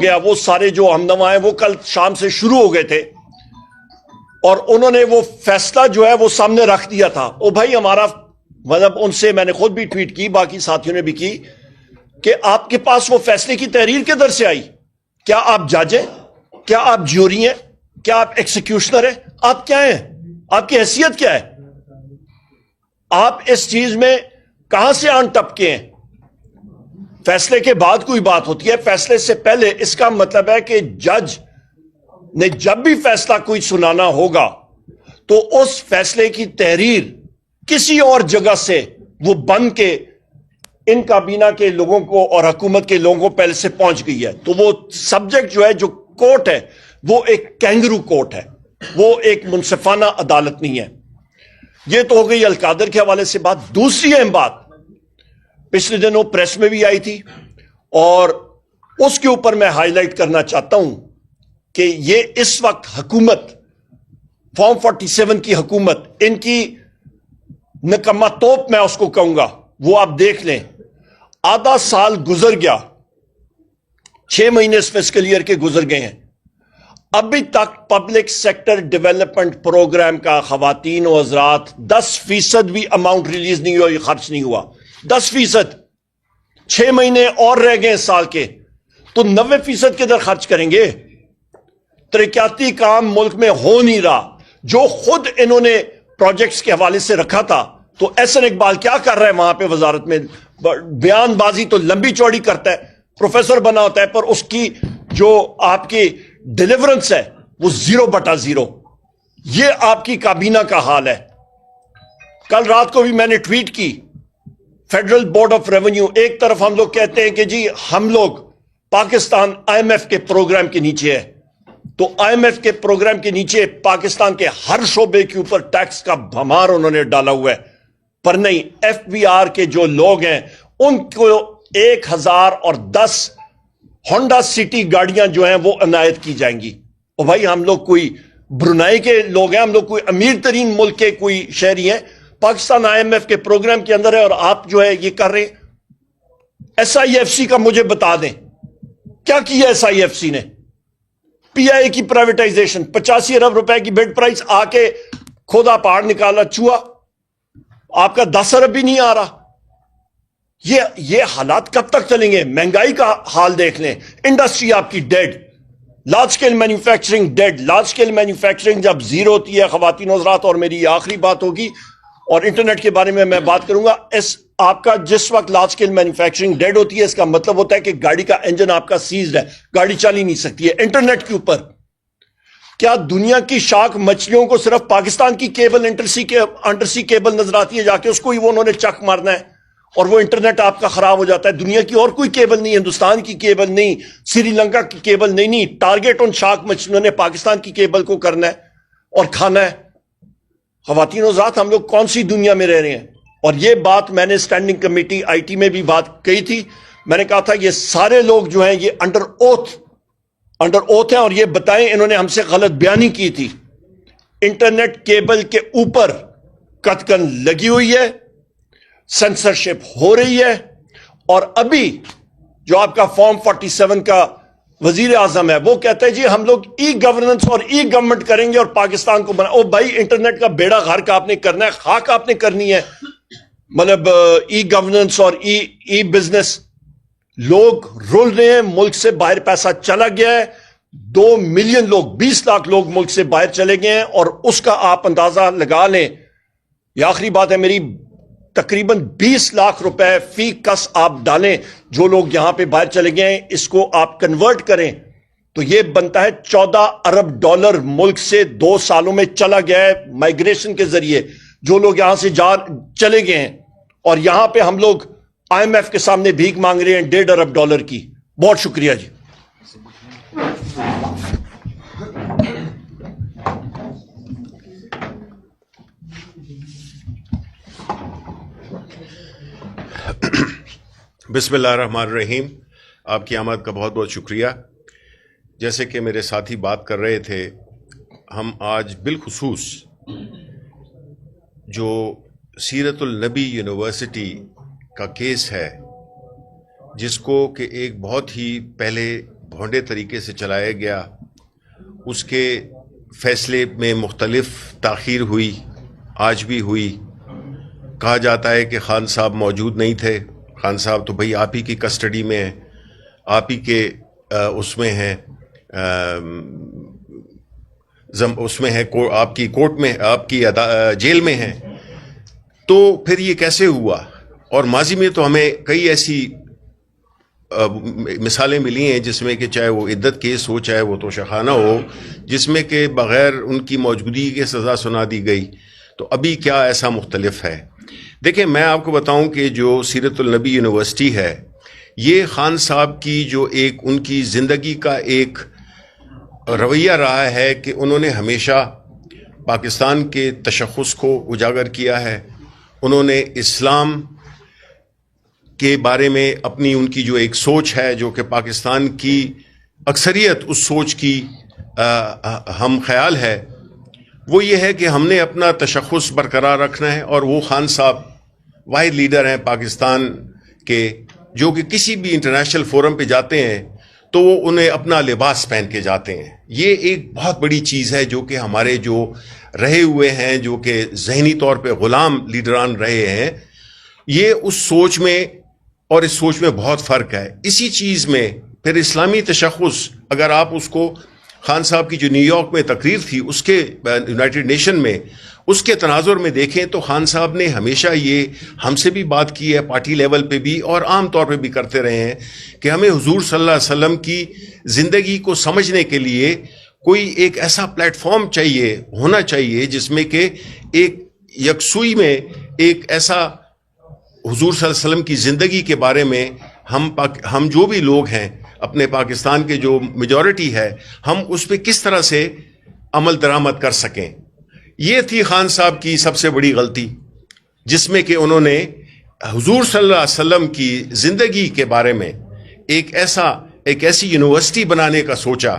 گیا وہ سارے جو ہم نوا ہیں وہ کل شام سے شروع ہو گئے تھے اور انہوں نے وہ فیصلہ جو ہے وہ سامنے رکھ دیا تھا. او بھائی ہمارا مطلب ان سے میں نے خود بھی ٹویٹ کی, باقی ساتھیوں نے بھی کی, کہ آپ کے پاس وہ فیصلے کی تحریر کدھر سے آئی؟ کیا آپ جج ہیں؟ کیا آپ جیوری ہیں؟ کیا آپ ایکسیکیوشنر ہیں؟ آپ کیا ہیں؟ آپ کی حیثیت کیا ہے؟ آپ اس چیز میں کہاں سے آن ٹپکے ہیں؟ فیصلے کے بعد کوئی بات ہوتی ہے, فیصلے سے پہلے. اس کا مطلب ہے کہ جج نے جب بھی فیصلہ کوئی سنانا ہوگا تو اس فیصلے کی تحریر کسی اور جگہ سے وہ بن کے ان کابینہ کے لوگوں کو اور حکومت کے لوگوں کو پہلے سے پہنچ گئی ہے. تو وہ سبجیکٹ جو ہے, جو کورٹ ہے, وہ ایک کینگرو کورٹ ہے, وہ ایک منصفانہ عدالت نہیں ہے. یہ تو ہو گئی القادر کے حوالے سے بات. دوسری اہم بات پچھلے دنوں پریس میں بھی آئی تھی اور اس کے اوپر میں ہائی لائٹ کرنا چاہتا ہوں کہ یہ اس وقت حکومت, فارم 47 کی حکومت, ان کی نکمہ توپ میں اس کو کہوں گا, وہ آپ دیکھ لیں. آدھا سال گزر گیا, 6 مہینے اس فسکل ایئر کے گزر گئے ہیں, ابھی تک پبلک سیکٹر ڈیولپمنٹ پروگرام کا خواتین و حضرات 10% بھی اماؤنٹ ریلیز نہیں ہوا, خرچ نہیں ہوا. 10%. 6 مہینے اور رہ گئے سال کے, تو 90% کدھر خرچ کریں گے؟ ترقیاتی کام ملک میں ہو نہیں رہا. جو خود انہوں نے پروجیکٹس کے حوالے سے رکھا تھا, تو احسن اقبال کیا کر رہا ہے وہاں پہ وزارت میں؟ بیان بازی تو لمبی چوڑی کرتا ہے, پروفیسر بنا ہوتا ہے, پر اس کی جو آپ کی ڈیلیورنس ہے وہ 0/0. یہ آپ کی کابینہ کا حال ہے. کل رات کو بھی میں نے ٹویٹ کی, فیڈرل بورڈ آف ریونیو, ایک طرف ہم لوگ کہتے ہیں کہ جی ہم لوگ پاکستان IMF کے پروگرام کے نیچے ہے, تو IMF کے پروگرام کے نیچے پاکستان کے ہر شعبے کے اوپر ٹیکس کا بھمار انہوں نے ڈالا ہوا ہے. پر نہیں, FBR کے جو لوگ ہیں ان کو 1010 ہونڈا سٹی گاڑیاں جو ہیں وہ عنایت کی جائیں گی. اور بھائی ہم لوگ کوئی برونائی کے لوگ ہیں, ہم لوگ کوئی امیر ترین ملک کے کوئی شہری ہیں, پاکستان IMF کے پروگرام کے اندر ہے اور آپ جو ہے یہ کر رہے ہیں. SIFC کا مجھے بتا دیں کیا کیا SIFC نے؟ PI کی پرائیویٹائزیشن, 85 ارب روپے کی بڈ پرائس, آ کے کھودا پہاڑ نکالا چوہا, آپ کا 10 ارب بھی نہیں آ رہا. یہ حالات کب تک چلیں گے؟ مہنگائی کا حال دیکھ لیں, انڈسٹری آپ کی dead, large scale manufacturing dead. Large scale manufacturing جب زیرو ہوتی ہے خواتین و حضرات, اور میری آخری بات ہوگی اور انٹرنیٹ کے بارے میں بات کروں گا, آپ کا جس وقت لارج سکیل مینوفیکچرنگ ڈیڈ ہوتی ہے, اس کا مطلب ہوتا ہے کہ گاڑی کا انجن آپ کا سیزڈ ہے, گاڑی چل ہی نہیں سکتی ہے. انٹرنیٹ کے اوپر کیا دنیا کی شاک مچھلیوں کو صرف پاکستان کی کیبل انڈر سی کیبل نظر آتی ہے؟ جا کے اس کو ہی وہ انہوں نے چک مارنا ہے اور وہ انٹرنیٹ آپ کا خراب ہو جاتا ہے. دنیا کی اور کوئی کیبل نہیں, ہندوستان کی کیبل نہیں, سری لنکا کی کیبل نہیں. ٹارگیٹ ان شاک مچھلیوں نے پاکستان کی کیبل کو کرنا ہے اور کھانا ہے. خواتین و ذات, ہم لوگ کون سی دنیا میں رہ رہے ہیں؟ اور یہ بات میں نے اسٹینڈنگ کمیٹی IT میں بھی بات کہی تھی. میں نے کہا تھا یہ سارے لوگ جو ہیں یہ انڈر اوتھ ہیں, اور یہ بتائیں انہوں نے ہم سے غلط بیانی کی تھی. انٹرنیٹ کیبل کے اوپر کتکن لگی ہوئی ہے, سینسرشپ ہو رہی ہے, اور ابھی جو آپ کا فارم 47 کا وزیر اعظم ہے وہ کہتا ہے جی ہم لوگ ای گورننس اور ای گورنمنٹ کریں گے اور پاکستان کو او بھائی انٹرنیٹ کا بیڑا غرق آپ نے کرنا ہے, خاک آپ نے کرنی ہے. مطلب ای گورننس اور ای بزنس, لوگ رول رہے ہیں, ملک سے باہر پیسہ چلا گیا ہے. 2 ملین لوگ, 20 لاکھ لوگ ملک سے باہر چلے گئے ہیں, اور اس کا آپ اندازہ لگا لیں. یہ آخری بات ہے میری, تقریباً 20 لاکھ روپے فی کس آپ ڈالیں جو لوگ یہاں پہ باہر چلے گئے ہیں, اس کو آپ کنورٹ کریں تو یہ بنتا ہے $14 ارب ملک سے 2 سالوں میں چلا گیا ہے مائگریشن کے ذریعے, جو لوگ یہاں سے چلے گئے ہیں. اور یہاں پہ ہم لوگ IMF کے سامنے بھیک مانگ رہے ہیں $1.5 ارب کی. بہت شکریہ جی. بسم اللہ الرحمن الرحیم. آپ کی آمد کا بہت بہت شکریہ. جیسے کہ میرے ساتھی بات کر رہے تھے, ہم آج بالخصوص جو سیرت النبی یونیورسٹی کا کیس ہے, جس کو کہ ایک بہت ہی پہلے بھونڈے طریقے سے چلایا گیا، اس کے فیصلے میں مختلف تاخیر ہوئی، آج بھی ہوئی. کہا جاتا ہے کہ خان صاحب موجود نہیں تھے. خان صاحب تو بھئی آپ ہی کی کسٹڈی میں ہیں، آپ ہی کے اس میں ہیں، اس میں ہے، آپ کی کورٹ میں، آپ کی جیل میں ہیں. تو پھر یہ کیسے ہوا؟ اور ماضی میں تو ہمیں کئی ایسی مثالیں ملی ہیں جس میں کہ چاہے وہ عدت کیس ہو، چاہے وہ توشخانہ ہو، جس میں کہ بغیر ان کی موجودگی کے سزا سنا دی گئی. تو ابھی کیا ایسا مختلف ہے؟ دیکھیں، میں آپ کو بتاؤں کہ جو سیرت النبی یونیورسٹی ہے، یہ خان صاحب کی جو ایک ان کی زندگی کا ایک رویہ رہا ہے کہ انہوں نے ہمیشہ پاکستان کے تشخص کو اجاگر کیا ہے. انہوں نے اسلام کے بارے میں اپنی ان کی جو ایک سوچ ہے، جو کہ پاکستان کی اکثریت اس سوچ کی ہم خیال ہے، وہ یہ ہے کہ ہم نے اپنا تشخص برقرار رکھنا ہے. اور وہ خان صاحب واحد لیڈر ہیں پاکستان کے جو کہ کسی بھی انٹرنیشنل فورم پہ جاتے ہیں تو وہ انہیں اپنا لباس پہن کے جاتے ہیں. یہ ایک بہت بڑی چیز ہے جو کہ ہمارے جو رہے ہوئے ہیں، جو کہ ذہنی طور پہ غلام لیڈران رہے ہیں، یہ اس سوچ میں اور اس سوچ میں بہت فرق ہے. اسی چیز میں پھر اسلامی تشخص، اگر آپ اس کو خان صاحب کی جو نیو یارک میں تقریر تھی، اس کے یونائٹڈ نیشن میں، اس کے تناظر میں دیکھیں تو خان صاحب نے ہمیشہ یہ ہم سے بھی بات کی ہے، پارٹی لیول پہ بھی اور عام طور پہ بھی کرتے رہے ہیں کہ ہمیں حضور صلی اللہ علیہ وسلم کی زندگی کو سمجھنے کے لیے کوئی ایک ایسا پلیٹ فارم چاہیے، ہونا چاہیے جس میں کہ ایک یکسوئی میں ایک ایسا حضور صلی اللہ علیہ وسلم کی زندگی کے بارے میں ہم جو بھی لوگ ہیں اپنے پاکستان کے جو میجورٹی ہے، ہم اس پہ کس طرح سے عمل درآمد کر سکیں. یہ تھی خان صاحب کی سب سے بڑی غلطی، جس میں کہ انہوں نے حضور صلی اللہ علیہ وسلم کی زندگی کے بارے میں ایک ایسی یونیورسٹی بنانے کا سوچا.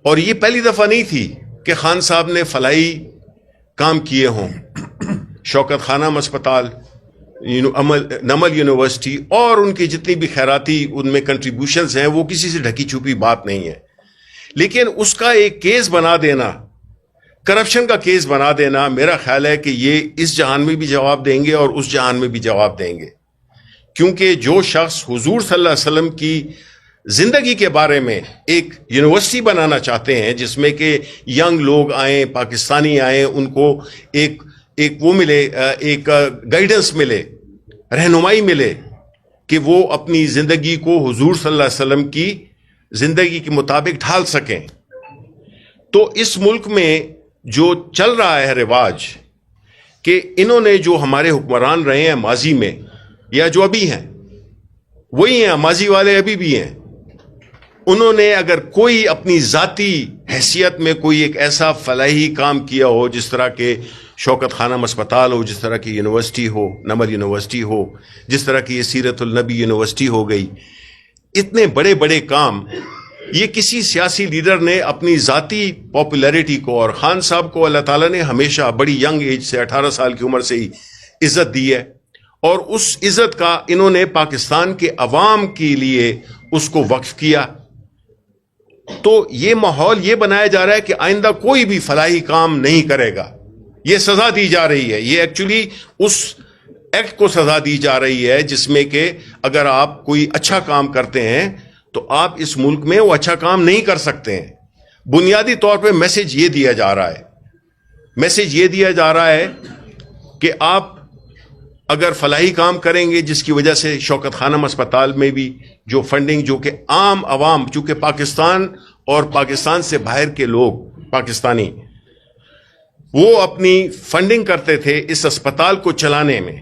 اور یہ پہلی دفعہ نہیں تھی کہ خان صاحب نے فلاحی کام کیے ہوں. شوکت خانم اسپتال، نمل یونیورسٹی اور ان کی جتنی بھی خیراتی ان میں کنٹریبیوشنز ہیں، وہ کسی سے ڈھکی چھپی بات نہیں ہے. لیکن اس کا ایک کیس بنا دینا، کرپشن کا کیس بنا دینا، میرا خیال ہے کہ یہ اس جہان میں بھی جواب دیں گے اور اس جہان میں بھی جواب دیں گے. کیونکہ جو شخص حضور صلی اللہ علیہ وسلم کی زندگی کے بارے میں ایک یونیورسٹی بنانا چاہتے ہیں جس میں کہ ینگ لوگ آئیں، پاکستانی آئیں، ان کو ایک وہ ملے، ایک گائیڈنس ملے، رہنمائی ملے کہ وہ اپنی زندگی کو حضور صلی اللہ علیہ وسلم کی زندگی کے مطابق ڈھال سکیں. تو اس ملک میں جو چل رہا ہے رواج کہ انہوں نے جو ہمارے حکمران رہے ہیں ماضی میں یا جو ابھی ہیں وہی ہیں، ماضی والے ابھی بھی ہیں، انہوں نے اگر کوئی اپنی ذاتی حیثیت میں کوئی ایک ایسا فلاحی کام کیا ہو، جس طرح کے شوکت خانم اسپتال ہو، جس طرح کی یونیورسٹی ہو، نمل یونیورسٹی ہو، جس طرح کی یہ سیرت النبی یونیورسٹی ہو گئی، اتنے بڑے بڑے کام یہ کسی سیاسی لیڈر نے اپنی ذاتی پاپولیرٹی کو، اور خان صاحب کو اللہ تعالیٰ نے ہمیشہ بڑی ینگ ایج سے 18 سال کی عمر سے ہی عزت دی ہے، اور اس عزت کا انہوں نے پاکستان کے عوام کے لیے اس کو وقف کیا. تو یہ ماحول یہ بنایا جا رہا ہے کہ آئندہ کوئی بھی فلاحی کام نہیں کرے گا. یہ سزا دی جا رہی ہے، یہ ایکچولی اس ایکٹ کو سزا دی جا رہی ہے جس میں کہ اگر آپ کوئی اچھا کام کرتے ہیں تو آپ اس ملک میں وہ اچھا کام نہیں کر سکتے ہیں. بنیادی طور پہ میسج یہ دیا جا رہا ہے، میسج یہ دیا جا رہا ہے کہ آپ اگر فلاحی کام کریں گے، جس کی وجہ سے شوکت خانم اسپتال میں بھی جو فنڈنگ، جو کہ عام عوام، چونکہ پاکستان اور پاکستان سے باہر کے لوگ پاکستانی وہ اپنی فنڈنگ کرتے تھے اس اسپتال کو چلانے میں،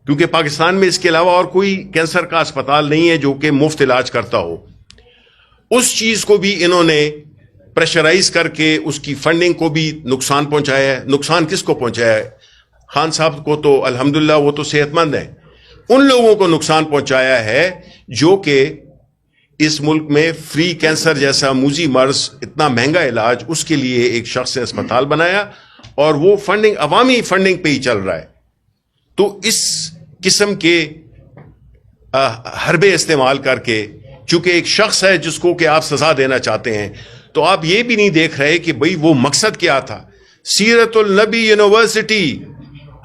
کیونکہ پاکستان میں اس کے علاوہ اور کوئی کینسر کا اسپتال نہیں ہے جو کہ مفت علاج کرتا ہو. اس چیز کو بھی انہوں نے پریشرائز کر کے اس کی فنڈنگ کو بھی نقصان پہنچایا ہے. نقصان کس کو پہنچایا ہے؟ خان صاحب کو تو الحمدللہ وہ تو صحت مند ہیں، ان لوگوں کو نقصان پہنچایا ہے جو کہ اس ملک میں فری کینسر جیسا موذی مرض، اتنا مہنگا علاج، اس کے لیے ایک شخص نے اسپتال بنایا اور وہ فنڈنگ عوامی فنڈنگ پہ ہی چل رہا ہے. تو اس قسم کے حربے استعمال کر کے چونکہ ایک شخص ہے جس کو کہ آپ سزا دینا چاہتے ہیں، تو آپ یہ بھی نہیں دیکھ رہے کہ بھئی وہ مقصد کیا تھا. سیرت النبی یونیورسٹی،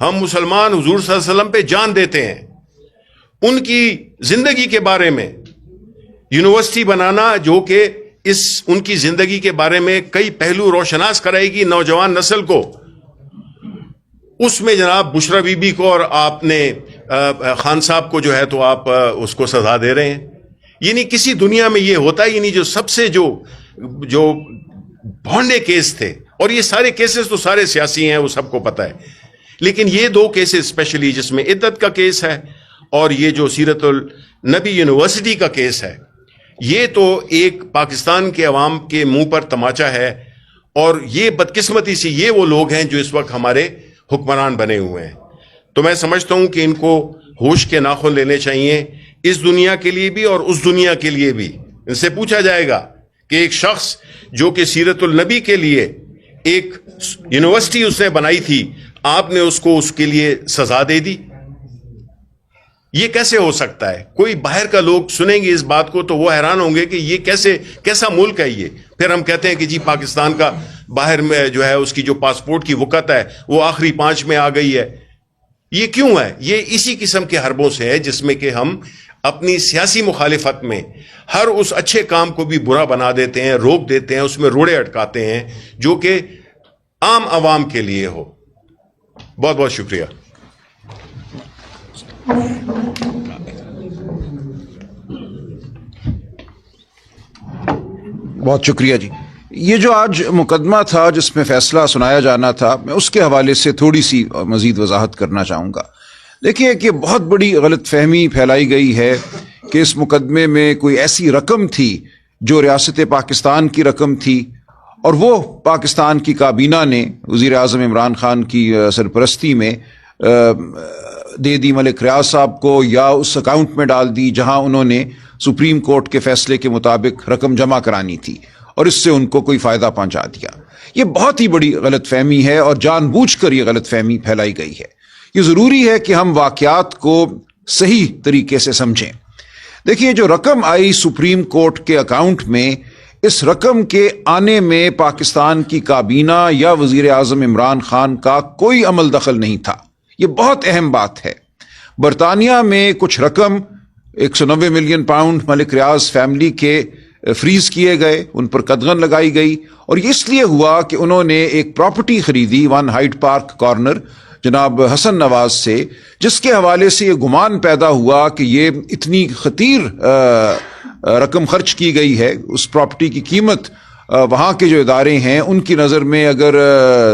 ہم مسلمان حضور صلی اللہ علیہ وسلم پہ جان دیتے ہیں، ان کی زندگی کے بارے میں یونیورسٹی بنانا جو کہ ان کی زندگی کے بارے میں کئی پہلو روشناس کرائے گی نوجوان نسل کو، اس میں جناب بشرا بی بی کو اور آپ نے خان صاحب کو جو ہے تو آپ اس کو سزا دے رہے ہیں. یعنی کسی دنیا میں یہ ہوتا ہے، یعنی جو سب سے جو بھونڈے کیس تھے، اور یہ سارے کیسز تو سارے سیاسی ہیں، وہ سب کو پتہ ہے، لیکن یہ دو کیسز اسپیشلی جس میں عدت کا کیس ہے اور یہ جو سیرت النبی یونیورسٹی کا کیس ہے، یہ تو ایک پاکستان کے عوام کے منہ پر تماچا ہے. اور یہ بدقسمتی سے یہ وہ لوگ ہیں جو اس وقت ہمارے حکمران بنے ہوئے ہیں. تو میں سمجھتا ہوں کہ ان کو ہوش کے ناخن لینے چاہیے، اس دنیا کے لیے بھی اور اس دنیا کے لیے بھی. ان سے پوچھا جائے گا کہ ایک شخص جو کہ سیرت النبی کے لیے ایک یونیورسٹی اس نے بنائی تھی، آپ نے اس کو اس کے لیے سزا دے دی، یہ کیسے ہو سکتا ہے؟ کوئی باہر کا لوگ سنیں گے اس بات کو تو وہ حیران ہوں گے کہ یہ کیسا ملک ہے یہ. پھر ہم کہتے ہیں کہ جی پاکستان کا باہر میں جو ہے اس کی جو پاسپورٹ کی وقت ہے وہ آخری 5 میں آ گئی ہے. یہ کیوں ہے؟ یہ اسی قسم کے حربوں سے ہے جس میں کہ ہم اپنی سیاسی مخالفت میں ہر اس اچھے کام کو بھی برا بنا دیتے ہیں، روک دیتے ہیں، اس میں روڑے اٹکاتے ہیں جو کہ عام عوام کے لیے ہو. بہت بہت شکریہ. بہت شکریہ جی. یہ جو آج مقدمہ تھا جس میں فیصلہ سنایا جانا تھا، میں اس کے حوالے سے تھوڑی سی مزید وضاحت کرنا چاہوں گا. دیکھیے کہ بہت بڑی غلط فہمی پھیلائی گئی ہے کہ اس مقدمے میں کوئی ایسی رقم تھی جو ریاست پاکستان کی رقم تھی اور وہ پاکستان کی کابینہ نے وزیر اعظم عمران خان کی سرپرستی میں دے دی ملک ریاض صاحب کو، یا اس اکاؤنٹ میں ڈال دی جہاں انہوں نے سپریم کورٹ کے فیصلے کے مطابق رقم جمع کرانی تھی، اور اس سے ان کو کوئی فائدہ پہنچا دیا. یہ بہت ہی بڑی غلط فہمی ہے اور جان بوجھ کر یہ غلط فہمی پھیلائی گئی ہے. یہ ضروری ہے کہ ہم واقعات کو صحیح طریقے سے سمجھیں. دیکھیے جو رقم آئی سپریم کورٹ کے اکاؤنٹ میں، اس رقم کے آنے میں پاکستان کی کابینہ یا وزیر اعظم عمران خان کا کوئی عمل دخل نہیں تھا. یہ بہت اہم بات ہے. برطانیہ میں کچھ رقم 190 ملین پاؤنڈ ملک ریاض فیملی کے فریز کیے گئے، ان پر قدغن لگائی گئی، اور یہ اس لیے ہوا کہ انہوں نے ایک پراپرٹی خریدی 1 ہائیڈ پارک کارنر جناب حسن نواز سے، جس کے حوالے سے یہ گمان پیدا ہوا کہ یہ اتنی خطیر رقم خرچ کی گئی ہے. اس پراپرٹی کی قیمت وہاں کے جو ادارے ہیں ان کی نظر میں اگر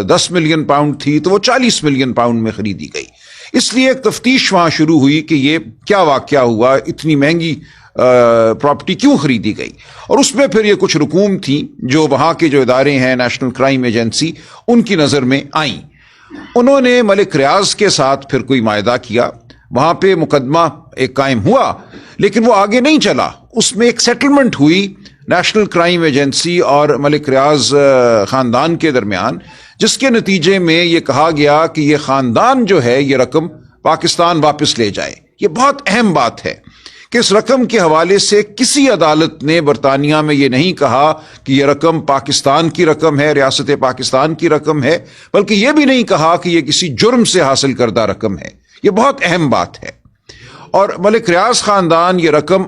10 ملین پاؤنڈ تھی تو وہ 40 ملین پاؤنڈ میں خریدی گئی. اس لیے ایک تفتیش وہاں شروع ہوئی کہ یہ کیا واقعہ ہوا، اتنی مہنگی پراپرٹی کیوں خریدی گئی. اور اس میں پھر یہ کچھ رقوم تھیں جو وہاں کے جو ادارے ہیں نیشنل کرائم ایجنسی، ان کی نظر میں آئیں. انہوں نے ملک ریاض کے ساتھ پھر کوئی معاہدہ کیا، وہاں پہ مقدمہ ایک قائم ہوا، لیکن وہ آگے نہیں چلا. اس میں ایک سیٹلمنٹ ہوئی نیشنل کرائم ایجنسی اور ملک ریاض خاندان کے درمیان، جس کے نتیجے میں یہ کہا گیا کہ یہ خاندان جو ہے یہ رقم پاکستان واپس لے جائے. یہ بہت اہم بات ہے کہ اس رقم کے حوالے سے کسی عدالت نے برطانیہ میں یہ نہیں کہا کہ یہ رقم پاکستان کی رقم ہے، ریاست پاکستان کی رقم ہے، بلکہ یہ بھی نہیں کہا کہ یہ کسی جرم سے حاصل کردہ رقم ہے. یہ بہت اہم بات ہے. اور ملک ریاض خاندان یہ رقم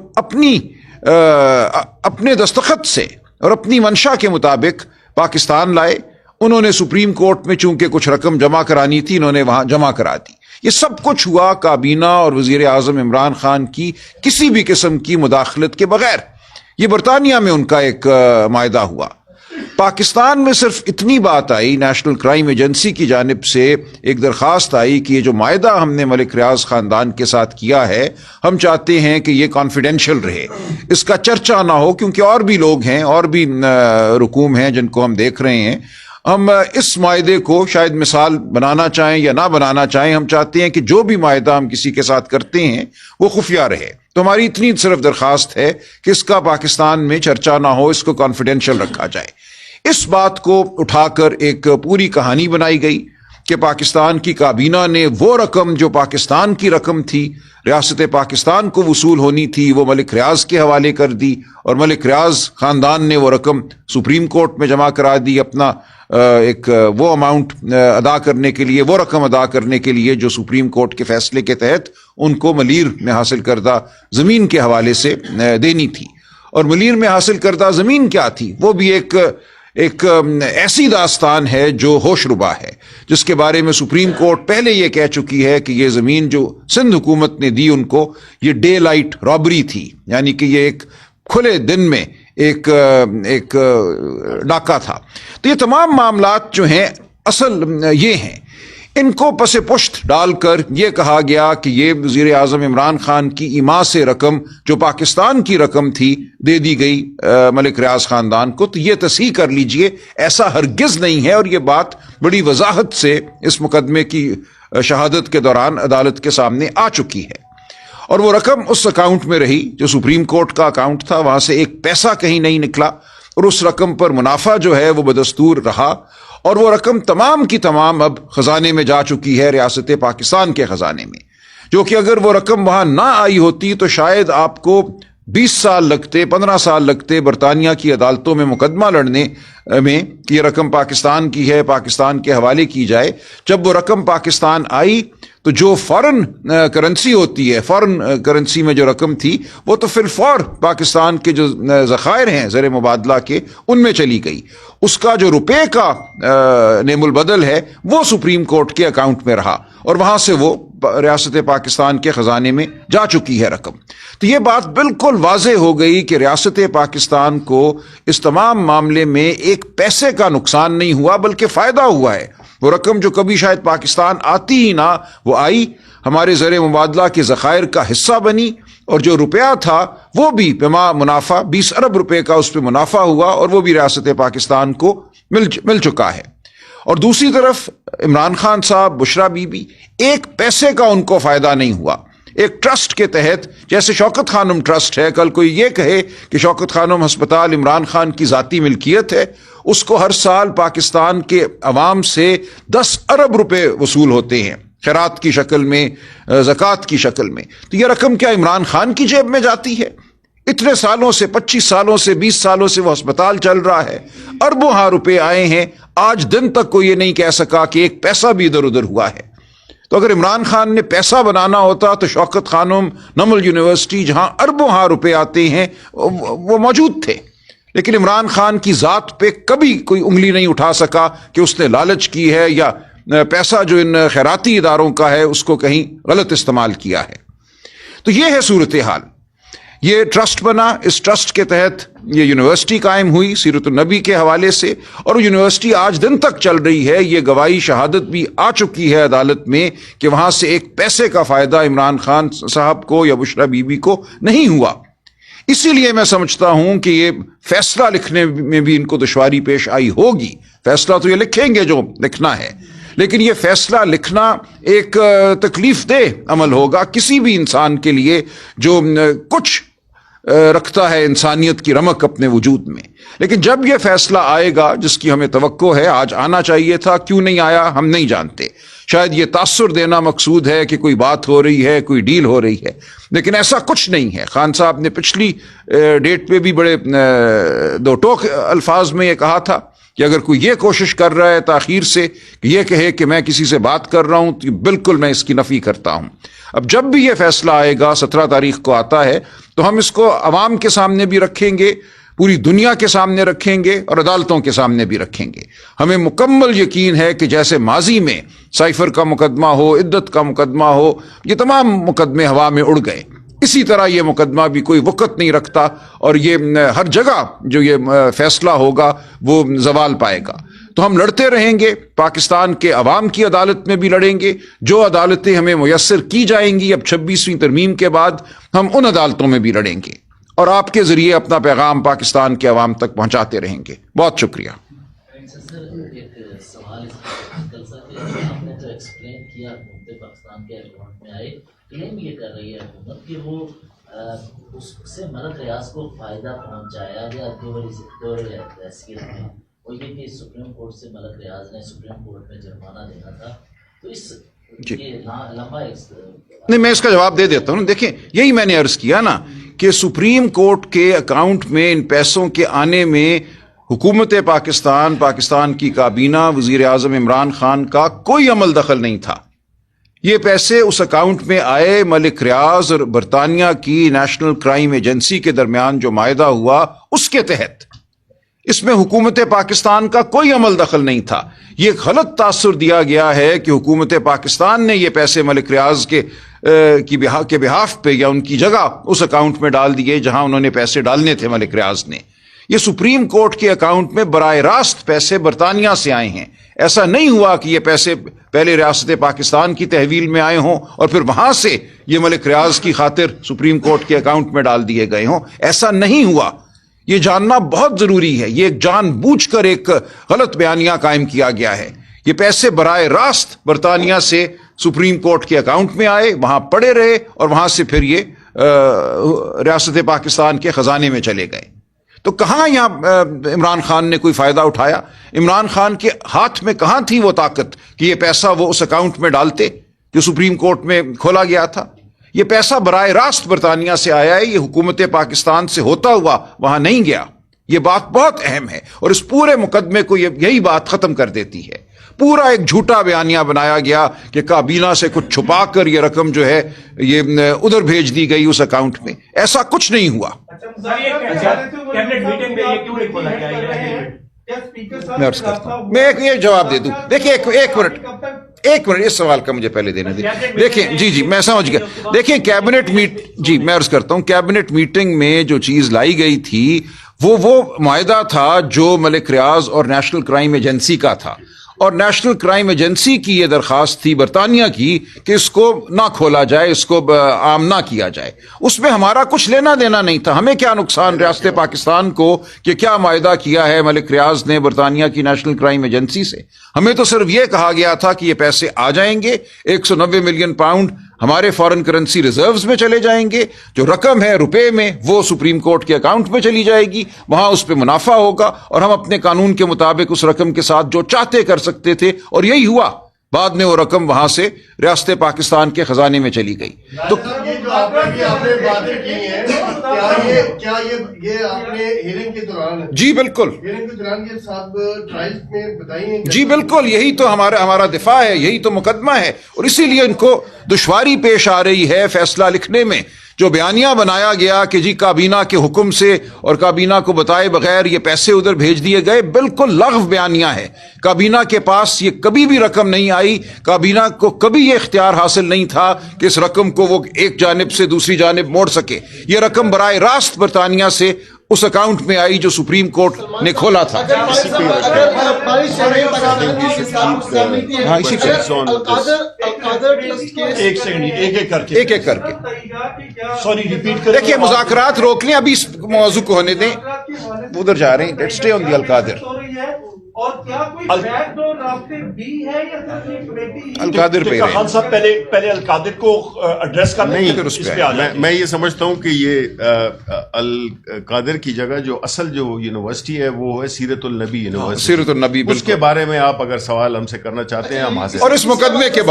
اپنے دستخط سے اور اپنی منشا کے مطابق پاکستان لائے. انہوں نے سپریم کورٹ میں چونکہ کچھ رقم جمع کرانی تھی، انہوں نے وہاں جمع کرا دی. یہ سب کچھ ہوا کابینہ اور وزیر اعظم عمران خان کی کسی بھی قسم کی مداخلت کے بغیر. یہ برطانیہ میں ان کا ایک معاہدہ ہوا. پاکستان میں صرف اتنی بات آئی، نیشنل کرائم ایجنسی کی جانب سے ایک درخواست آئی کہ یہ جو معاہدہ ہم نے ملک ریاض خاندان کے ساتھ کیا ہے، ہم چاہتے ہیں کہ یہ کانفیڈینشیل رہے، اس کا چرچا نہ ہو، کیونکہ اور بھی لوگ ہیں، اور بھی رقوم ہیں جن کو ہم دیکھ رہے ہیں. ہم اس معاہدے کو شاید مثال بنانا چاہیں یا نہ بنانا چاہیں، ہم چاہتے ہیں کہ جو بھی معاہدہ ہم کسی کے ساتھ کرتے ہیں وہ خفیہ رہے. تو ہماری اتنی صرف درخواست ہے کہ اس کا پاکستان میں چرچا نہ ہو، اس کو کانفیڈینشیل رکھا جائے. اس بات کو اٹھا کر ایک پوری کہانی بنائی گئی کہ پاکستان کی کابینہ نے وہ رقم جو پاکستان کی رقم تھی، ریاست پاکستان کو وصول ہونی تھی، وہ ملک ریاض کے حوالے کر دی، اور ملک ریاض خاندان نے وہ رقم سپریم کورٹ میں جمع کرا دی اپنا ایک وہ اماؤنٹ ادا کرنے کے لیے، وہ رقم ادا کرنے کے لیے جو سپریم کورٹ کے فیصلے کے تحت ان کو ملیر میں حاصل کردہ زمین کے حوالے سے دینی تھی۔ اور ملیر میں حاصل کردہ زمین کیا تھی؟ وہ بھی ایک ایسی داستان ہے جو ہوش ربا ہے، جس کے بارے میں سپریم کورٹ پہلے یہ کہہ چکی ہے کہ یہ زمین جو سندھ حکومت نے دی ان کو، یہ ڈے لائٹ رابری تھی، یعنی کہ یہ ایک کھلے دن میں ایک ڈاکہ تھا۔ تو یہ تمام معاملات جو ہیں اصل یہ ہیں، ان کو پس پشت ڈال کر یہ کہا گیا کہ یہ وزیر اعظم عمران خان کی ایما سے رقم جو پاکستان کی رقم تھی دے دی گئی ملک ریاض خاندان کو۔ تو یہ تصحیح کر لیجئے، ایسا ہرگز نہیں ہے، اور یہ بات بڑی وضاحت سے اس مقدمے کی شہادت کے دوران عدالت کے سامنے آ چکی ہے۔ اور وہ رقم اس اکاؤنٹ میں رہی جو سپریم کورٹ کا اکاؤنٹ تھا، وہاں سے ایک پیسہ کہیں نہیں نکلا، اور اس رقم پر منافع جو ہے وہ بدستور رہا، اور وہ رقم تمام کی تمام اب خزانے میں جا چکی ہے، ریاست پاکستان کے خزانے میں، جو کہ اگر وہ رقم وہاں نہ آئی ہوتی تو شاید آپ کو 20 سال لگتے، 15 سال لگتے برطانیہ کی عدالتوں میں مقدمہ لڑنے میں کہ یہ رقم پاکستان کی ہے، پاکستان کے حوالے کی جائے۔ جب وہ رقم پاکستان آئی تو جو فارن کرنسی ہوتی ہے، فارن کرنسی میں جو رقم تھی وہ تو فی الفور پاکستان کے جو ذخائر ہیں زر مبادلہ کے ان میں چلی گئی، اس کا جو روپے کا نعم البدل ہے وہ سپریم کورٹ کے اکاؤنٹ میں رہا، اور وہاں سے وہ ریاست پاکستان کے خزانے میں جا چکی ہے رقم۔ تو یہ بات بالکل واضح ہو گئی کہ ریاست پاکستان کو اس تمام معاملے میں ایک پیسے کا نقصان نہیں ہوا بلکہ فائدہ ہوا ہے۔ وہ رقم جو کبھی شاید پاکستان آتی ہی نہ، وہ آئی، ہمارے زر مبادلہ کے ذخائر کا حصہ بنی، اور جو روپیہ تھا وہ بھی بما منافع 20 ارب روپے کا اس پہ منافع ہوا، اور وہ بھی ریاست پاکستان کو مل چکا ہے۔ اور دوسری طرف عمران خان صاحب، بشرا بی بی، ایک پیسے کا ان کو فائدہ نہیں ہوا۔ ایک ٹرسٹ کے تحت، جیسے شوکت خانم ٹرسٹ ہے، کل کوئی یہ کہے کہ شوکت خانم ہسپتال عمران خان کی ذاتی ملکیت ہے، اس کو ہر سال پاکستان کے عوام سے 10 ارب روپے وصول ہوتے ہیں خیرات کی شکل میں، زکوٰۃ کی شکل میں۔ تو یہ رقم کیا عمران خان کی جیب میں جاتی ہے؟ اتنے سالوں سے، 25 سالوں سے، 20 سالوں سے وہ ہسپتال چل رہا ہے، اربوں ہاں روپے آئے ہیں، آج دن تک کوئی یہ نہیں کہہ سکا کہ ایک پیسہ بھی ادھر ادھر ہوا ہے۔ تو اگر عمران خان نے پیسہ بنانا ہوتا تو شوکت خانم، نمل یونیورسٹی، جہاں اربوں ہاں روپے آتے ہیں، وہ موجود تھے، لیکن عمران خان کی ذات پہ کبھی کوئی انگلی نہیں اٹھا سکا کہ اس نے لالچ کی ہے یا پیسہ جو ان خیراتی اداروں کا ہے اس کو کہیں غلط استعمال کیا ہے۔ تو یہ ہے صورتحال۔ یہ ٹرسٹ بنا، اس ٹرسٹ کے تحت یہ یونیورسٹی قائم ہوئی سیرت النبی کے حوالے سے، اور وہ یونیورسٹی آج دن تک چل رہی ہے۔ یہ گواہی شہادت بھی آ چکی ہے عدالت میں کہ وہاں سے ایک پیسے کا فائدہ عمران خان صاحب کو یا بشرا بی بی کو نہیں ہوا۔ اسی لیے میں سمجھتا ہوں کہ یہ فیصلہ لکھنے میں بھی ان کو دشواری پیش آئی ہوگی۔ فیصلہ تو یہ لکھیں گے جو لکھنا ہے، لیکن یہ فیصلہ لکھنا ایک تکلیف دہ عمل ہوگا کسی بھی انسان کے لیے جو کچھ رکھتا ہے انسانیت کی رمق اپنے وجود میں۔ لیکن جب یہ فیصلہ آئے گا جس کی ہمیں توقع ہے، آج آنا چاہیے تھا، کیوں نہیں آیا ہم نہیں جانتے۔ شاید یہ تاثر دینا مقصود ہے کہ کوئی بات ہو رہی ہے، کوئی ڈیل ہو رہی ہے، لیکن ایسا کچھ نہیں ہے۔ خان صاحب نے پچھلی ڈیٹ پہ بھی بڑے دو ٹوک الفاظ میں یہ کہا تھا کہ اگر کوئی یہ کوشش کر رہا ہے تاخیر سے کہ یہ کہے کہ میں کسی سے بات کر رہا ہوں، تو بالکل میں اس کی نفی کرتا ہوں۔ اب جب بھی یہ فیصلہ آئے گا، 17 تاریخ کو آتا ہے، تو ہم اس کو عوام کے سامنے بھی رکھیں گے، پوری دنیا کے سامنے رکھیں گے، اور عدالتوں کے سامنے بھی رکھیں گے۔ ہمیں مکمل یقین ہے کہ جیسے ماضی میں سائفر کا مقدمہ ہو، عدت کا مقدمہ ہو، یہ تمام مقدمے ہوا میں اڑ گئے، اسی طرح یہ مقدمہ بھی کوئی وقت نہیں رکھتا، اور یہ ہر جگہ جو یہ فیصلہ ہوگا وہ زوال پائے گا۔ تو ہم لڑتے رہیں گے، پاکستان کے عوام کی عدالت میں بھی لڑیں گے، جو عدالتیں ہمیں میسر کی جائیں گی اب 26ویں ترمیم کے بعد، ہم ان عدالتوں میں بھی لڑیں گے، اور آپ کے ذریعے اپنا پیغام پاکستان کے عوام تک پہنچاتے رہیں گے۔ بہت شکریہ۔ ایک سوال آپ نے جو ایکسپلین کیا پاکستان کے اکاؤنٹ میں آئے، کلیم یہ کر رہی ہے حکومت کہ وہ اس سے ملک ریاض کو فائدہ پہنچایا گیا دور حیثیت میں، وہ یہ کہ سپریم کورٹ سے ملک ریاض نے سپریم کورٹ میں جرمانہ دینا تھا، تو اس یہ لمبا نہیں، میں اس کا جواب دے دیتا ہوں. دیکھیں، یہی میں نے عرض کیا نا کہ سپریم کورٹ کے اکاؤنٹ میں ان پیسوں کے آنے میں حکومت پاکستان کی کابینہ، وزیر اعظم عمران خان کا کوئی عمل دخل نہیں تھا. یہ پیسے اس اکاؤنٹ میں آئے ملک ریاض اور برطانیہ کی نیشنل کرائم ایجنسی کے درمیان جو معاہدہ ہوا اس کے تحت. اس میں حکومت پاکستان کا کوئی عمل دخل نہیں تھا. یہ غلط تاثر دیا گیا ہے کہ حکومت پاکستان نے یہ پیسے ملک ریاض کے بہاف پہ یا ان کی جگہ اس اکاؤنٹ میں ڈال دیے جہاں انہوں نے پیسے ڈالنے تھے ملک ریاض نے. یہ سپریم کورٹ کے اکاؤنٹ میں براہ راست پیسے برطانیہ سے آئے ہیں. ایسا نہیں ہوا کہ یہ پیسے پہلے ریاست پاکستان کی تحویل میں آئے ہوں اور پھر وہاں سے یہ ملک ریاض کی خاطر سپریم کورٹ کے اکاؤنٹ میں ڈال دیے گئے ہوں. ایسا نہیں ہوا. یہ جاننا بہت ضروری ہے. یہ ایک جان بوجھ کر ایک غلط بیانیہ قائم کیا گیا ہے. یہ پیسے براہ راست برطانیہ سے سپریم کورٹ کے اکاؤنٹ میں آئے، وہاں پڑے رہے اور وہاں سے پھر یہ ریاست پاکستان کے خزانے میں چلے گئے. تو کہاں یہاں عمران خان نے کوئی فائدہ اٹھایا؟ عمران خان کے ہاتھ میں کہاں تھی وہ طاقت کہ یہ پیسہ وہ اس اکاؤنٹ میں ڈالتے جو سپریم کورٹ میں کھولا گیا تھا؟ یہ پیسہ براہ راست برطانیہ سے آیا ہے. یہ حکومت پاکستان سے ہوتا ہوا وہاں نہیں گیا. یہ بات بہت اہم ہے اور اس پورے مقدمے کو یہی بات ختم کر دیتی ہے. پورا ایک جھوٹا بیانیہ بنایا گیا کہ کابینہ سے کچھ چھپا کر یہ رقم جو ہے یہ ادھر بھیج دی گئی اس اکاؤنٹ میں. ایسا کچھ نہیں ہوا. میں ایک جواب دے دوں. دیکھیے ایک منٹ اس سوال کا مجھے پہلے دینے دیں. دیکھیں جی میں سمجھ گیا. دیکھیں میں عرض کرتا ہوں کیبنٹ میٹنگ میں جو چیز لائی گئی تھی وہ معاہدہ تھا جو ملک ریاض اور نیشنل کرائم ایجنسی کا تھا. اور نیشنل کرائم ایجنسی کی یہ درخواست تھی برطانیہ کی کہ اس کو نہ کھولا جائے، اس کو عام نہ کیا جائے. اس میں ہمارا کچھ لینا دینا نہیں تھا. ہمیں کیا نقصان ریاست پاکستان کو کہ کیا معاہدہ کیا ہے ملک ریاض نے برطانیہ کی نیشنل کرائم ایجنسی سے؟ ہمیں تو صرف یہ کہا گیا تھا کہ یہ پیسے آ جائیں گے. 190 ملین پاؤنڈ ہمارے فارن کرنسی ریزروز میں چلے جائیں گے. جو رقم ہے روپے میں وہ سپریم کورٹ کے اکاؤنٹ میں چلی جائے گی، وہاں اس پہ منافع ہوگا اور ہم اپنے قانون کے مطابق اس رقم کے ساتھ جو چاہتے کر سکتے تھے. اور یہی ہوا. بعد میں وہ رقم وہاں سے ریاست پاکستان کے خزانے میں چلی گئی. تو جی بالکل جی بالکل یہی تو ہمارا دفاع ہے، یہی تو مقدمہ ہے. اور اسی لیے ان کو دشواری پیش آ رہی ہے فیصلہ لکھنے میں. جو بیانیہ بنایا گیا کہ جی کابینہ کے حکم سے اور کابینہ کو بتائے بغیر یہ پیسے ادھر بھیج دیے گئے، بالکل لغو بیانیہ ہے. کابینہ کے پاس یہ کبھی بھی رقم نہیں آئی. کابینہ کو کبھی یہ اختیار حاصل نہیں تھا کہ اس رقم کو وہ ایک جانب سے دوسری جانب موڑ سکے. یہ رقم براہ راست برطانیہ سے اس اکاؤنٹ میں آئی جو سپریم کورٹ نے کھولا تھا. ایک ایک کر کے دیکھیے مذاکرات روک لیں، ابھی اس موضوع کو ہونے دیں. ادھر جا رہے ہیں. لیٹس اسٹے آن دی القادر. القادر پہ خان صاحب پہلے القادر کو ایڈریس کرنا ہے. میں یہ سمجھتا ہوں کہ یہ القادر کی جگہ جو اصل جو یونیورسٹی ہے وہ ہے سیرت النبی یونیورسٹی. سیرت النبی، اس کے بارے میں آپ اگر سوال ہم سے کرنا چاہتے ہیں ہم حاضر. اور اس مقدمے کے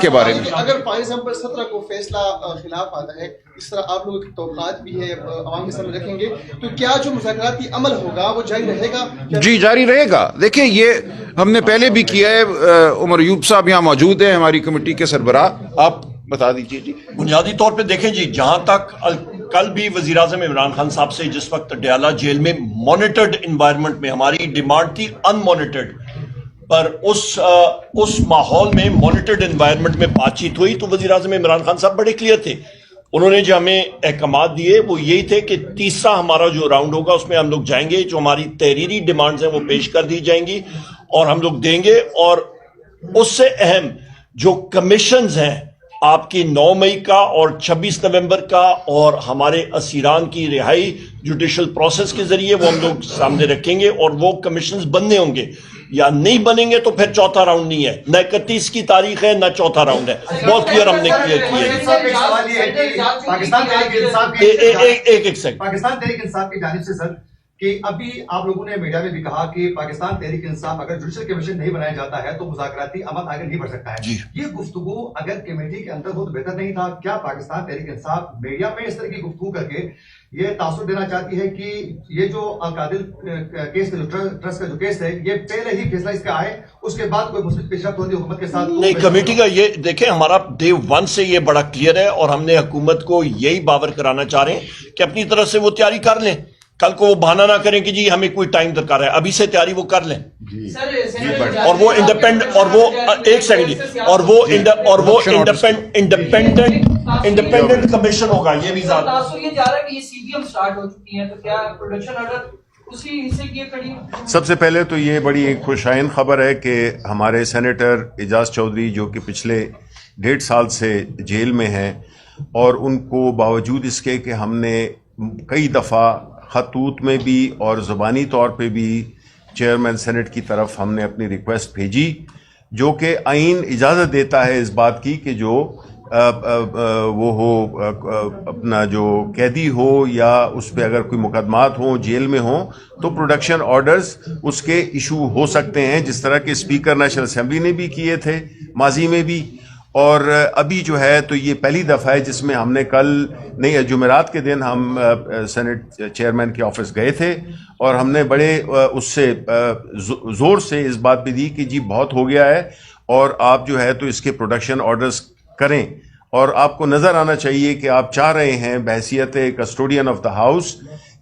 بارے میں اگر فار ایگزامپل 17 کو فیصلہ خلاف آتا ہے، اس طرح آپ لوگوں کی توقعات بھی ہے، عوام کے سامنے رکھیں گے، تو کیا جو مذاکراتی عمل ہوگا وہ جاری رہے گا؟ جی جاری رہے گا. دیکھیں یہ ہم نے پہلے بھی کیا ہے. عمر ایوب صاحب یہاں موجود ہیں، ہماری کمیٹی کے سربراہ، آپ بتا دیجیے. جی بنیادی طور پہ دیکھیں جی، جہاں تک کل بھی وزیر اعظم عمران خان صاحب سے جس وقت ڈیالہ جیل میں مانیٹرڈ انوائرمنٹ میں ہماری ڈیمانڈ تھی ان مانیٹرڈ، پر اس ماحول میں مانیٹرڈ انوائرمنٹ میں بات چیت ہوئی تو وزیر اعظم عمران خان صاحب بڑے کلیئر تھے. انہوں نے جو ہمیں احکامات دیے وہ یہی تھے کہ تیسرا ہمارا جو راؤنڈ ہوگا اس میں ہم لوگ جائیں گے، جو ہماری تحریری ڈیمانڈز ہیں وہ پیش کر دی جائیں گی اور ہم لوگ دیں گے. اور اس سے اہم جو کمیشنز ہیں آپ کی 9 مئی کا اور 26 نومبر کا اور ہمارے اسیران کی رہائی جوڈیشل پروسیس کے ذریعے وہ ہم لوگ سامنے رکھیں گے اور وہ کمیشنز بننے ہوں گے. یا نہیں بنیں گے تو پھر چوتھا راؤنڈ نہیں ہے. نہ 31 کی تاریخ ہے نہ چوتھا راؤنڈ ہے. بہت کلیئر ہم نے کلیئر کیا ہے. پاکستان تحریک انصاف کی جانب سے سر کہ ابھی آپ لوگوں نے میڈیا میں بھی کہا کہ پاکستان تحریک انصاف اگر جوڈیشل کمیشن نہیں بنایا جاتا ہے تو مذاکراتی عمل آگے نہیں بڑھ سکتا ہے. یہ گفتگو اگر کمیٹی کے اندر ہو تو بہتر نہیں تھا؟ کیا پاکستان تحریک انصاف میڈیا میں اس طرح کی گفتگو کر کے یہ تاثر دینا چاہتی ہے کہ یہ جو القادل کیس جو ٹرسٹ کا جو کیس ہے یہ پہلے ہی فیصلہ اس کا آئے اس کے بعد کوئی مثبت پیش رفت ہوتی حکومت کے ساتھ؟ نہیں، کمیٹی کا یہ دیکھیں، ہمارا ڈے ون سے یہ بڑا کلیئر ہے اور ہم نے حکومت کو یہی باور کرانا چاہ رہے ہیں کہ اپنی طرف سے وہ تیاری کر لیں. کل کو وہ بہانہ نہ کریں کہ جی ہمیں کوئی ٹائم درکار ہے، ابھی سے تیاری وہ کر لیں. اور وہ انڈیپینڈنٹ اور وہ ایک سیکنڈ اور وہ انڈیپینڈنٹ کمیشن ہوگا. یہ بھی زیادہ سب سے پہلے تو یہ بڑی ایک خوشائن خبر ہے کہ ہمارے سینیٹر اعجاز چودھری جو کہ پچھلے 1.5 سال سے جیل میں ہیں اور ان کو باوجود اس کے کہ ہم نے کئی دفعہ خطوط میں بھی اور زبانی طور پہ بھی چیئرمین سینٹ کی طرف ہم نے اپنی ریکویسٹ بھیجی جو کہ آئین اجازت دیتا ہے اس بات کی کہ جو وہ ہو اپنا جو قیدی ہو یا اس پہ اگر کوئی مقدمات ہوں جیل میں ہوں تو پروڈکشن آرڈرز اس کے ایشو ہو سکتے ہیں، جس طرح کہ اسپیکر نیشنل اسمبلی نے بھی کیے تھے ماضی میں بھی. اور ابھی جو ہے تو یہ پہلی دفعہ ہے جس میں ہم نے کل نہیں جمعرات کے دن ہم سینٹ چیئرمین کے آفس گئے تھے اور ہم نے بڑے اس سے زور سے اس بات پہ دی کہ جی بہت ہو گیا ہے اور آپ جو ہے تو اس کے پروڈکشن آرڈرز کریں. اور آپ کو نظر آنا چاہیے کہ آپ چاہ رہے ہیں بحیثیت کسٹوڈین آف دا ہاؤس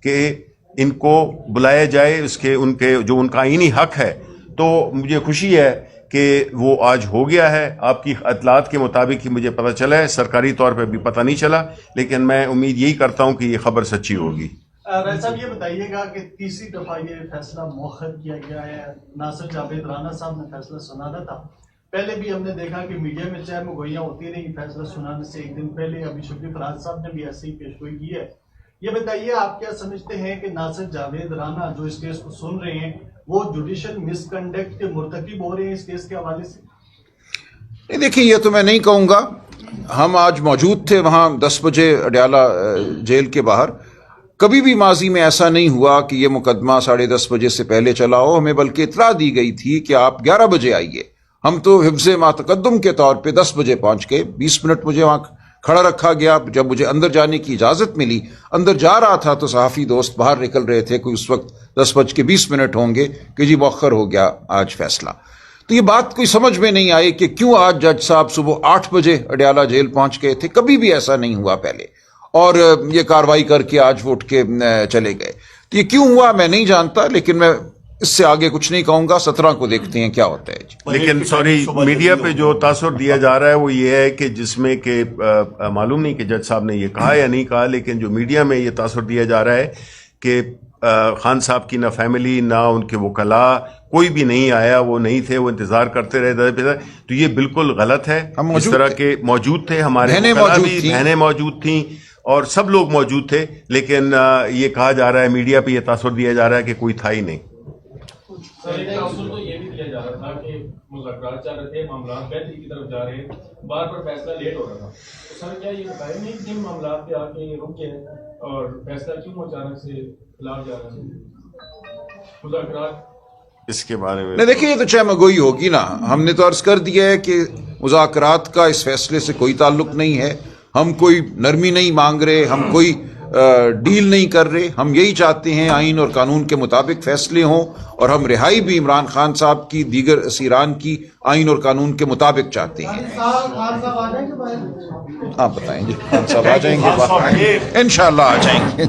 کہ ان کو بلایا جائے اس کے ان کے جو ان کا آئینی حق ہے. تو مجھے خوشی ہے کہ وہ آج ہو گیا ہے. آپ کی اطلاعات کے مطابق ہی مجھے پتہ چلا ہے، سرکاری طور پہ بھی پتہ نہیں چلا، لیکن میں امید یہی کرتا ہوں کہ یہ خبر سچی ہوگی. راجہ صاحب یہ بتائیے گا کہ تیسری دفعہ یہ فیصلہ مؤخر کیا گیا ہے. ناصر جاوید رانا صاحب نے فیصلہ سنانا تھا، پہلے بھی ہم نے دیکھا کہ میڈیا میں چاہے مگوئیاں ہوتی رہی فیصلہ سنانے سے ایک دن پہلے. ابھی شفیق فراز صاحب نے بھی ایسی ہی پیشگوئی کی ہے. یہ بتائیے آپ کیا سمجھتے ہیں کہ ناصر جاوید رانا جو اس کیس کو سن رہے ہیں وہ جوڈیشل مس کنڈکٹ کے مرتکب ہو رہے ہیں اس کیس کے حوالے سے؟ نہیں دیکھیے، یہ تو میں نہیں کہوں گا. ہم آج موجود تھے وہاں 10 بجے اڈیالہ جیل کے باہر. کبھی بھی ماضی میں ایسا نہیں ہوا کہ یہ مقدمہ 10:30 بجے سے پہلے چلا ہو. ہمیں بلکہ اطلاع دی گئی تھی کہ آپ 11 بجے آئیے. ہم تو حفظ ما تقدم کے طور پہ 10 بجے پہنچ گئے. 20 منٹ مجھے وہاں کھڑا رکھا گیا. جب مجھے اندر جانے کی اجازت ملی، اندر جا رہا تھا تو صحافی دوست باہر نکل رہے تھے. کوئی اس وقت 10:20 ہوں گے کہ جی مؤخر ہو گیا آج فیصلہ. تو یہ بات کوئی سمجھ میں نہیں آئی کہ کیوں آج جج صاحب صبح 8 بجے اڈیالہ جیل پہنچ گئے تھے. کبھی بھی ایسا نہیں ہوا پہلے، اور یہ کاروائی کر کے آج وہ اٹھ کے چلے گئے. تو یہ کیوں ہوا میں نہیں جانتا، لیکن میں اس سے آگے کچھ نہیں کہوں گا. 17 کو دیکھتے ہیں کیا ہوتا ہے. لیکن سوری، میڈیا پہ جو تاثر دیا جا رہا ہے وہ یہ ہے کہ جس میں کہ معلوم نہیں کہ جج صاحب نے یہ کہا یا نہیں کہا، لیکن جو میڈیا میں یہ تاثر دیا جا رہا ہے کہ خان صاحب کی نہ فیملی نہ ان کے وکلاء کوئی بھی نہیں آیا، وہ نہیں تھے، وہ انتظار کرتے رہے. تو یہ بالکل غلط ہے. اس طرح کے موجود تھے، ہمارے بہنیں موجود تھیں اور سب لوگ موجود تھے، لیکن یہ کہا جا رہا ہے میڈیا پہ یہ تاثر دیا جا رہا ہے کہ کوئی تھا ہی نہیں. ایک تاثر تو یہ بھی دیا جا رہا تھا کہ مذاکرات چل رہے تھے، معاملات بہتری کی طرف جا رہے ہیں، بار بار فیصلہ لیٹ ہو رہا تھا. تو سر کیا یہ بتائیں نہیں کہ معاملات پہ آ کے رک گئے اور فیصلہ کیوں اچانک سے خلاف جا رہا ہے مذاکرات؟ اس کے بارے میں نہیں دیکھیے، یہ تو چہمگوئی ہوگی نا. ہم نے تو عرض کر دیا ہے کہ مذاکرات کا اس فیصلے سے کوئی تعلق نہیں ہے. ہم کوئی نرمی نہیں مانگ رہے، ہم کوئی ڈیل نہیں کر رہے. ہم یہی چاہتے ہیں آئین اور قانون کے مطابق فیصلے ہوں، اور ہم رہائی بھی عمران خان صاحب کی دیگر اسیران کی آئین اور قانون کے مطابق چاہتے ہیں. آپ بتائیں گے خان صاحب آ جائیں گے؟ انشاءاللہ آ جائیں گے.